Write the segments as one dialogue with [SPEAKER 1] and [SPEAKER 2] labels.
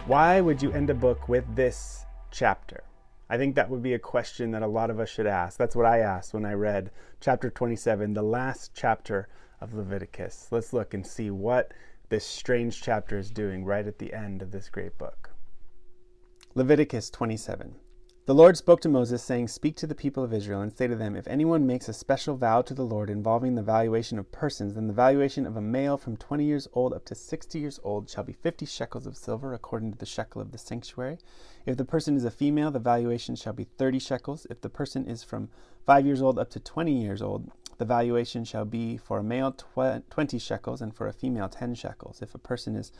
[SPEAKER 1] Why would you end a book with this chapter? I think that would be a question that a lot of us should ask. That's what I asked when I read chapter 27, the last chapter of Leviticus. Let's look and see what this strange chapter is doing right at the end of this great book. Leviticus 27. The Lord spoke to Moses, saying, "Speak to the people of Israel and say to them, if anyone makes a special vow to the Lord involving the valuation of persons, then the valuation of a male from 20 years old up to 60 years old shall be 50 shekels of silver, according to the shekel of the sanctuary. If the person is a female, the valuation shall be 30 shekels. If the person is from 5 years old up to 20 years old, the valuation shall be for a male 20 shekels and for a female 10 shekels. If a person is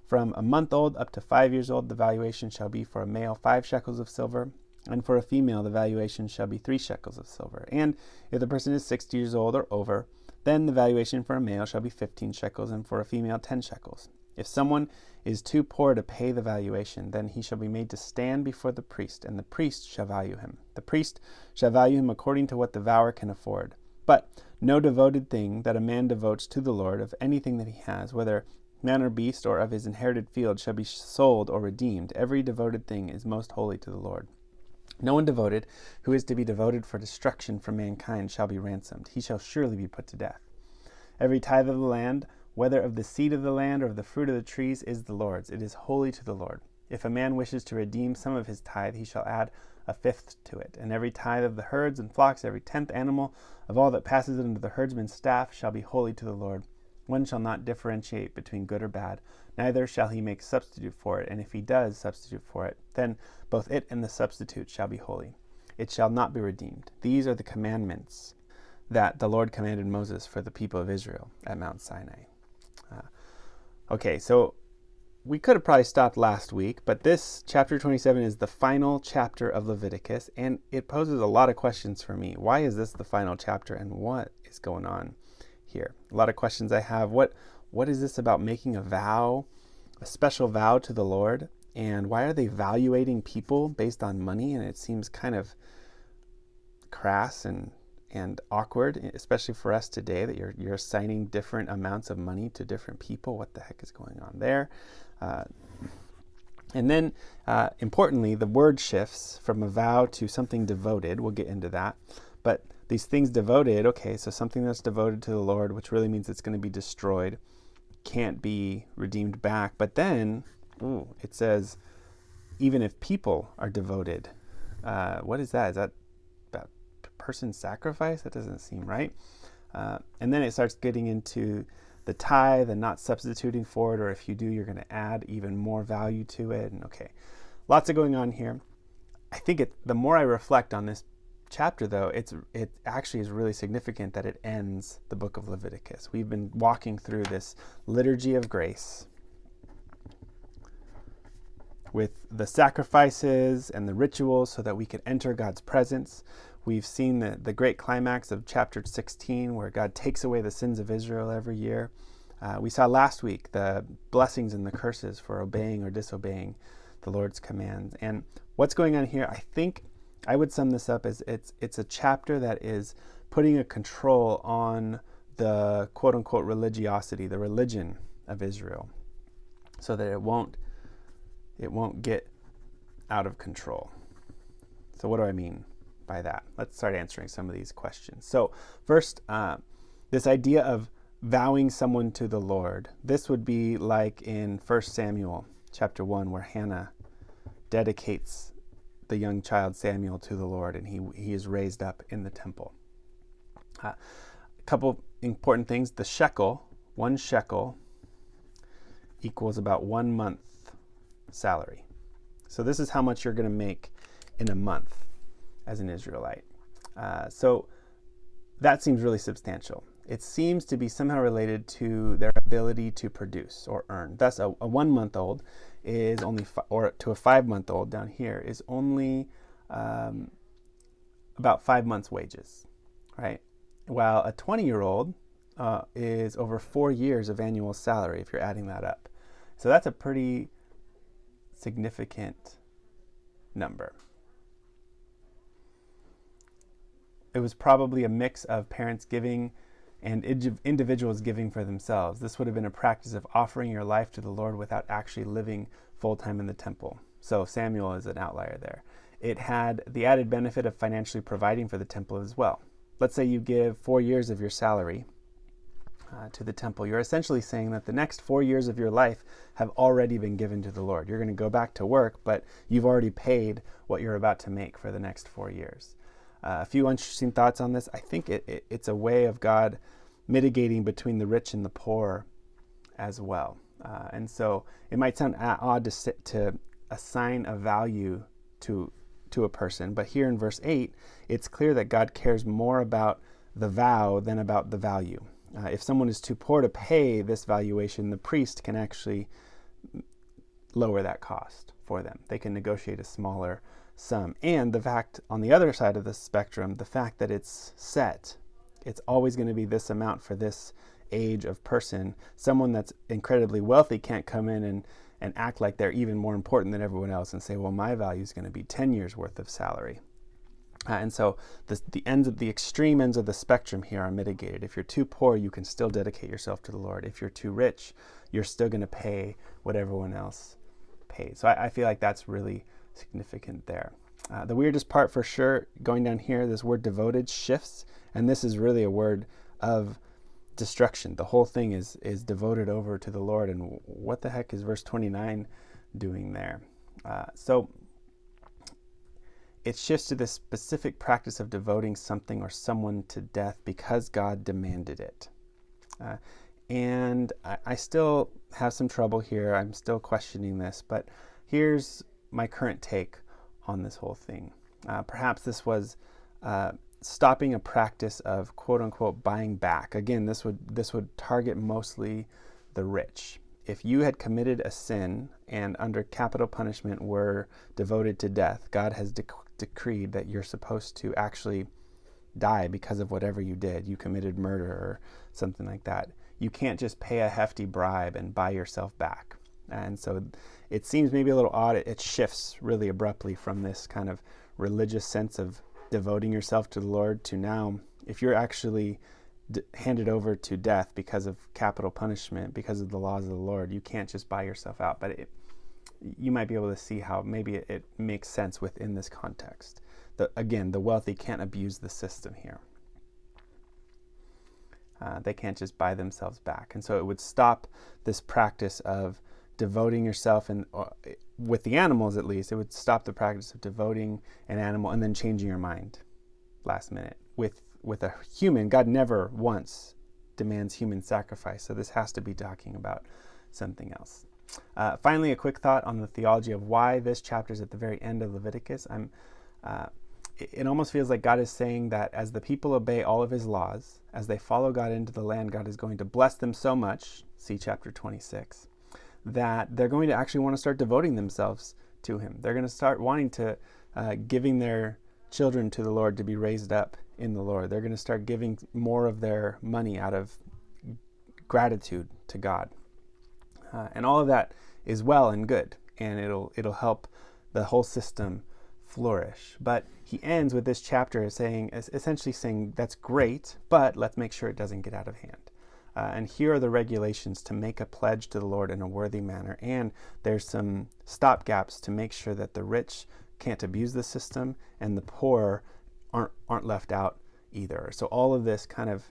[SPEAKER 1] from a month old up to 5 years old, the valuation shall be for a male 5 shekels of silver, and for a female the valuation shall be 3 shekels of silver. And if the person is 60 years old or over, then the valuation for a male shall be 15 shekels, and for a female 10 shekels. If someone is too poor to pay the valuation, then he shall be made to stand before the priest, and the priest shall value him. The priest shall value him according to what the vower can afford. But no devoted thing that a man devotes to the Lord of anything that he has, whether man or beast, or of his inherited field, shall be sold or redeemed. Every devoted thing is most holy to the Lord. No one devoted, who is to be devoted for destruction for mankind, shall be ransomed. He shall surely be put to death. Every tithe of the land, whether of the seed of the land or of the fruit of the trees, is the Lord's. It is holy to the Lord. If a man wishes to redeem some of his tithe, he shall add a fifth to it. And every tithe of the herds and flocks, every 10th animal of all that passes under the herdsman's staff, shall be holy to the Lord. One shall not differentiate between good or bad, neither shall he make substitute for it. And if he does substitute for it, then both it and the substitute shall be holy. It shall not be redeemed. These are the commandments that the Lord commanded Moses for the people of Israel at Mount Sinai. Okay, so we could have probably stopped last week, but this chapter 27 is the final chapter of Leviticus, and it poses a lot of questions for me. Why is this the final chapter, and what is going on here? A lot of questions I have. What is this about making a vow, a special vow to the Lord? And why are they valuating people based on money? And it seems kind of crass and awkward, especially for us today, that you're assigning different amounts of money to different people. What the heck is going on there? And then, importantly, the word shifts from a vow to something devoted. We'll get into that. But these things devoted, okay, so something that's devoted to the Lord, which really means it's going to be destroyed, can't be redeemed back. But then, it says, even if people are devoted, what is that? Is that about person sacrifice? That doesn't seem right. And then it starts getting into the tithe and not substituting for it, or if you do, you're going to add even more value to it. And okay, lots of going on here. I think the more I reflect on this chapter, though, it actually is really significant that it ends the book of Leviticus. We've been walking through this Liturgy of Grace with the sacrifices and the rituals so that we could enter God's presence. We've seen the great climax of chapter 16, where God takes away the sins of Israel every year. We saw last week the blessings and the curses for obeying or disobeying the Lord's commands. And what's going on here, I think I would sum this up as it's a chapter that is putting a control on the quote-unquote religiosity, the religion of Israel, so that it won't get out of control. So what do I mean by that? Let's start answering some of these questions. So first, this idea of vowing someone to the Lord. This would be like in 1 Samuel chapter 1, where Hannah dedicates the young child Samuel to the Lord, and he is raised up in the temple. A couple important things. The shekel, 1 shekel, equals about 1 month salary. So this is how much you're going to make in a month as an Israelite. So that seems really substantial. It seems to be somehow related to their ability to produce or earn. Thus, a 1 month old is only, or to a 5 month old down here, is only about 5 months' wages, right? While a 20-year-old is over 4 years of annual salary, if you're adding that up. So that's a pretty significant number. It was probably a mix of parents giving and individuals giving for themselves. This would have been a practice of offering your life to the Lord without actually living full-time in the temple. So Samuel is an outlier there. It had the added benefit of financially providing for the temple as well. Let's say you give 4 years of your salary to the temple. You're essentially saying that the next 4 years of your life have already been given to the Lord. You're going to go back to work, but you've already paid what you're about to make for the next 4 years. A few interesting thoughts on this. I think it's a way of God mitigating between the rich and the poor as well. And so it might sound odd to assign a value to a person, but here in verse 8, it's clear that God cares more about the vow than about the value. If someone is too poor to pay this valuation, the priest can actually lower that cost for them. They can negotiate a smaller sum. And the fact, on the other side of the spectrum, the fact that it's set, it's always going to be this amount for this age of person. Someone that's incredibly wealthy can't come in and act like they're even more important than everyone else and say, well, my value is going to be 10 years worth of salary. And so the extreme ends of the spectrum here are mitigated. If you're too poor, you can still dedicate yourself to the Lord. If you're too rich, you're still going to pay what everyone else pays. So I feel like that's really significant there. The weirdest part for sure, going down here, this word devoted shifts, and this is really a word of destruction. The whole thing is devoted over to the Lord, and what the heck is verse 29 doing there? So it shifts to this specific practice of devoting something or someone to death because God demanded it. And I still have some trouble here. I'm still questioning this, but here's my current take on this whole thing. Perhaps this was stopping a practice of quote unquote buying back. Again, this would target mostly the rich. If you had committed a sin and under capital punishment were devoted to death, God has decreed that you're supposed to actually die because of whatever you did. You committed murder or something like that. You can't just pay a hefty bribe and buy yourself back. And so it seems maybe a little odd. It shifts really abruptly from this kind of religious sense of devoting yourself to the Lord to now, if you're actually handed over to death because of capital punishment, because of the laws of the Lord, you can't just buy yourself out. But you might be able to see how maybe it makes sense within this context. Again, the wealthy can't abuse the system here. They can't just buy themselves back. And so it would stop this practice of devoting yourself, and with the animals at least, it would stop the practice of devoting an animal and then changing your mind last minute. With a human, God never once demands human sacrifice, so this has to be talking about something else. Finally, a quick thought on the theology of why this chapter is at the very end of Leviticus. It almost feels like God is saying that as the people obey all of his laws, as they follow God into the land, God is going to bless them so much, see chapter 26, that they're going to actually want to start devoting themselves to him. They're going to start wanting to giving their children to the Lord to be raised up in the Lord. They're going to start giving more of their money out of gratitude to God. And all of that is well and good, and it'll help the whole system flourish. But he ends with this chapter essentially saying that's great, but let's make sure it doesn't get out of hand. And here are the regulations to make a pledge to the Lord in a worthy manner. And there's some stopgaps to make sure that the rich can't abuse the system and the poor aren't left out either. So all of this kind of,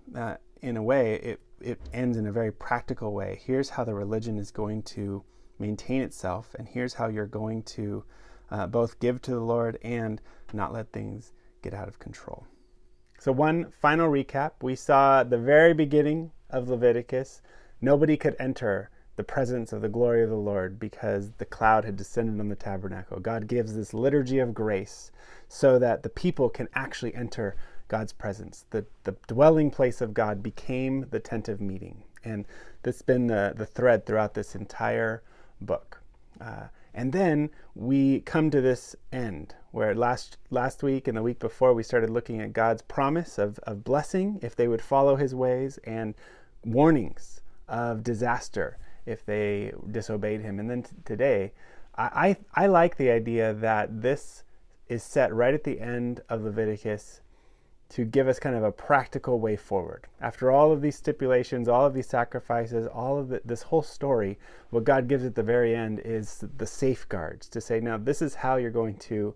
[SPEAKER 1] in a way, it ends in a very practical way. Here's how the religion is going to maintain itself, and here's how you're going to both give to the Lord and not let things get out of control. So one final recap. We saw at the very beginning of Leviticus, nobody could enter the presence of the glory of the Lord because the cloud had descended on the tabernacle. God gives this liturgy of grace so that the people can actually enter God's presence. The dwelling place of God became the tent of meeting. And that's been the thread throughout this entire book. And then we come to this end where last week and the week before we started looking at God's promise of blessing if they would follow his ways, and warnings of disaster if they disobeyed him. And then today, I like the idea that this is set right at the end of Leviticus to give us kind of a practical way forward. After all of these stipulations, all of these sacrifices, all of this whole story, what God gives at the very end is the safeguards to say, now this is how you're going to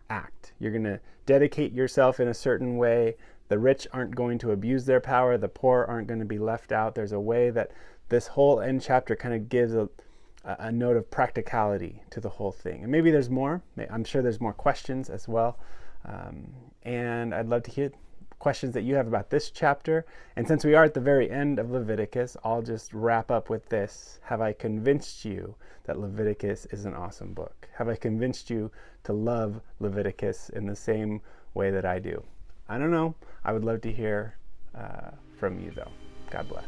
[SPEAKER 1] act. You're going to dedicate yourself in a certain way. The rich aren't going to abuse their power. The poor aren't going to be left out. There's a way that this whole end chapter kind of gives a note of practicality to the whole thing. And maybe there's more. I'm sure there's more questions as well. And I'd love to hear questions that you have about this chapter. And since we are at the very end of Leviticus, I'll just wrap up with this. Have I convinced you that Leviticus is an awesome book? Have I convinced you to love Leviticus in the same way that I do? I don't know. I would love to hear from you, though. God bless.